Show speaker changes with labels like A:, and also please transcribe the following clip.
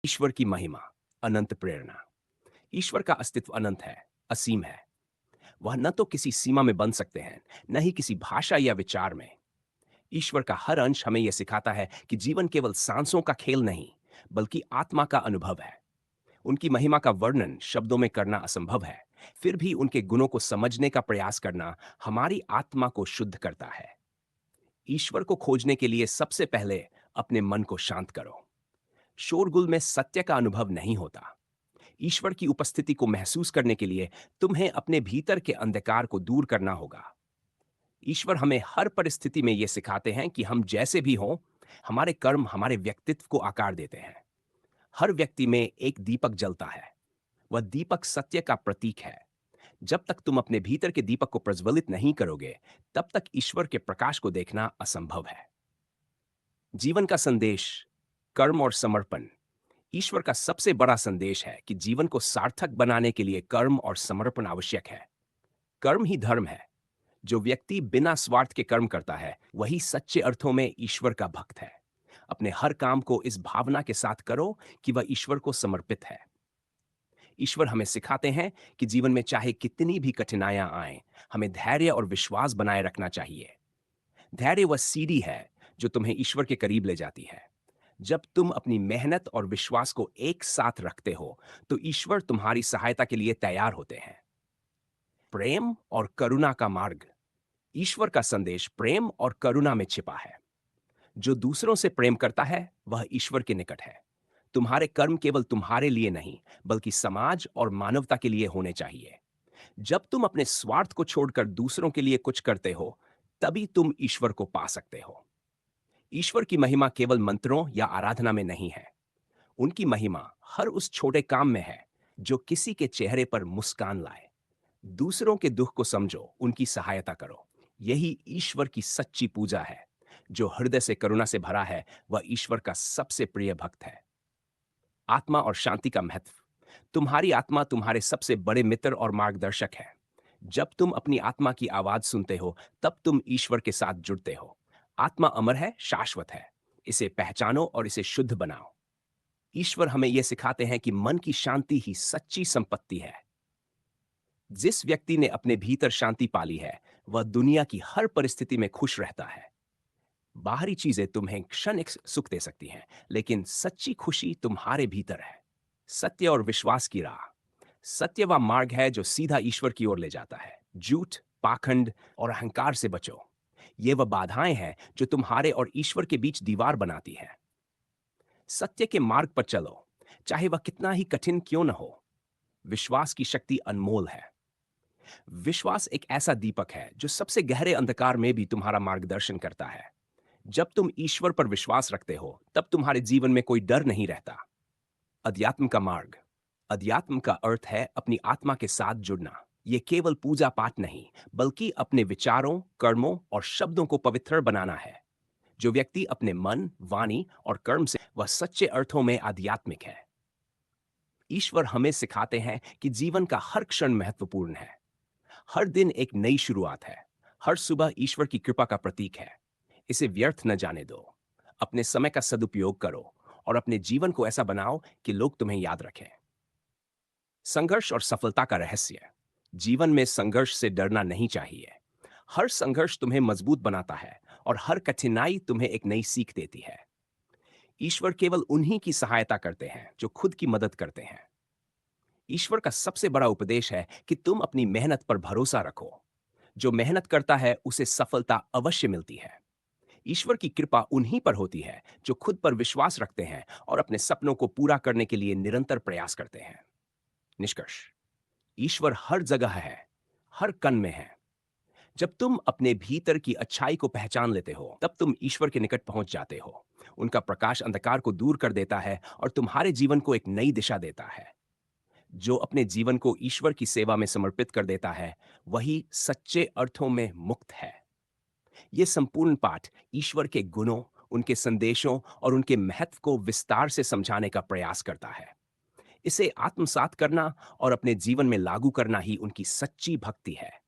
A: ईश्वर की महिमा, अनंत प्रेरणा। ईश्वर का अस्तित्व अनंत है, असीम है। वह न तो किसी सीमा में बन सकते हैं, न ही किसी भाषा या विचार में। ईश्वर का हर अंश हमें यह सिखाता है कि जीवन केवल सांसों का खेल नहीं, बल्कि आत्मा का अनुभव है। उनकी महिमा का वर्णन शब्दों में करना असंभव है, फिर भी उनके गुणों को समझने का प्रयास करना हमारी आत्मा को शुद्ध करता है। ईश्वर को खोजने के लिए सबसे पहले अपने मन को शांत करो। शोरगुल में सत्य का अनुभव नहीं होता। ईश्वर की उपस्थिति को महसूस करने के लिए तुम्हें अपने भीतर के अंधकार को दूर करना होगा। ईश्वर हमें हर परिस्थिति में यह सिखाते हैं कि हम जैसे भी हों, हमारे कर्म हमारे व्यक्तित्व को आकार देते हैं। हर व्यक्ति में एक दीपक जलता है। वह दीपक सत्य का प्रतीक है। जब तक तुम अपने भीतर के दीपक को प्रज्वलित नहीं करोगे, तब तक ईश्वर के प्रकाश को देखना असंभव है। जीवन का संदेश, कर्म और समर्पण। ईश्वर का सबसे बड़ा संदेश है कि जीवन को सार्थक बनाने के लिए कर्म और समर्पण आवश्यक है। कर्म ही धर्म है। जो व्यक्ति बिना स्वार्थ के कर्म करता है, वही सच्चे अर्थों में ईश्वर का भक्त है। अपने हर काम को इस भावना के साथ करो कि वह ईश्वर को समर्पित है। ईश्वर हमें सिखाते हैं कि जीवन में चाहे कितनी भी कठिनाइयां आएं, हमें धैर्य और विश्वास बनाए रखना चाहिए। धैर्य वह सीढ़ी है जो तुम्हें ईश्वर के करीब ले जाती है। जब तुम अपनी मेहनत और विश्वास को एक साथ रखते हो, तो ईश्वर तुम्हारी सहायता के लिए तैयार होते हैं। प्रेम और करुणा का मार्ग। ईश्वर का संदेश प्रेम और करुणा में छिपा है। जो दूसरों से प्रेम करता है, वह ईश्वर के निकट है। तुम्हारे कर्म केवल तुम्हारे लिए नहीं, बल्कि समाज और मानवता के लिए होने चाहिए। जब तुम अपने स्वार्थ को छोड़कर दूसरों के लिए कुछ करते हो, तभी तुम ईश्वर को पा सकते हो। ईश्वर की महिमा केवल मंत्रों या आराधना में नहीं है। उनकी महिमा हर उस छोटे काम में है जो किसी के चेहरे पर मुस्कान लाए। दूसरों के दुख को समझो, उनकी सहायता करो। यही ईश्वर की सच्ची पूजा है। जो हृदय से करुणा से भरा है, वह ईश्वर का सबसे प्रिय भक्त है। आत्मा और शांति का महत्व। तुम्हारी आत्मा तुम्हारे सबसे बड़े मित्र और मार्गदर्शक है। जब तुम अपनी आत्मा की आवाज सुनते हो, तब तुम ईश्वर के साथ जुड़ते हो। आत्मा अमर है, शाश्वत है। इसे पहचानो और इसे शुद्ध बनाओ। ईश्वर हमें यह सिखाते हैं कि मन की शांति ही सच्ची संपत्ति है। जिस व्यक्ति ने अपने भीतर शांति पाली है, वह दुनिया की हर परिस्थिति में खुश रहता है। बाहरी चीजें तुम्हें क्षणिक सुख दे सकती हैं, लेकिन सच्ची खुशी तुम्हारे भीतर है। सत्य और विश्वास की राह। सत्य वह मार्ग है जो सीधा ईश्वर की ओर ले जाता है। झूठ, पाखंड और अहंकार से बचो। ये वह बाधाएं हैं जो तुम्हारे और ईश्वर के बीच दीवार बनाती हैं। सत्य के मार्ग पर चलो, चाहे वह कितना ही कठिन क्यों न हो। विश्वास की शक्ति अनमोल है। विश्वास एक ऐसा दीपक है जो सबसे गहरे अंधकार में भी तुम्हारा मार्गदर्शन करता है। जब तुम ईश्वर पर विश्वास रखते हो, तब तुम्हारे जीवन में कोई डर नहीं रहता। अध्यात्म का मार्ग। अध्यात्म का अर्थ है अपनी आत्मा के साथ जुड़ना। यह केवल पूजा पाठ नहीं, बल्कि अपने विचारों, कर्मों और शब्दों को पवित्र बनाना है। जो व्यक्ति अपने मन, वाणी और कर्म से, वह सच्चे अर्थों में आध्यात्मिक है। ईश्वर हमें सिखाते हैं कि जीवन का हर क्षण महत्वपूर्ण है। हर दिन एक नई शुरुआत है। हर सुबह ईश्वर की कृपा का प्रतीक है। इसे व्यर्थ न जाने दो। अपने समय का सदुपयोग करो और अपने जीवन को ऐसा बनाओ कि लोग तुम्हें याद रखें। संघर्ष और सफलता का रहस्य। जीवन में संघर्ष से डरना नहीं चाहिए। हर संघर्ष तुम्हें मजबूत बनाता है और हर कठिनाई तुम्हें एक नई सीख देती है। ईश्वर केवल उन्हीं की सहायता करते हैं जो खुद की मदद करते हैं। ईश्वर का सबसे बड़ा उपदेश है कि तुम अपनी मेहनत पर भरोसा रखो। जो मेहनत करता है, उसे सफलता अवश्य मिलती है। ईश्वर की कृपा उन्हीं पर होती है जो खुद पर विश्वास रखते हैं और अपने सपनों को पूरा करने के लिए निरंतर प्रयास करते हैं। निष्कर्ष। ईश्वर हर जगह है, हर कण में है। जब तुम अपने भीतर की अच्छाई को पहचान लेते हो, तब तुम ईश्वर के निकट पहुंच जाते हो। उनका प्रकाश अंधकार को दूर कर देता है और तुम्हारे जीवन को एक नई दिशा देता है। जो अपने जीवन को ईश्वर की सेवा में समर्पित कर देता है, वही सच्चे अर्थों में मुक्त है। ये संपूर्ण पाठ ईश्वर के गुणों, उनके संदेशों और उनके महत्व को विस्तार से समझाने का प्रयास करता है। इसे आत्मसात करना और अपने जीवन में लागू करना ही उनकी सच्ची भक्ति है।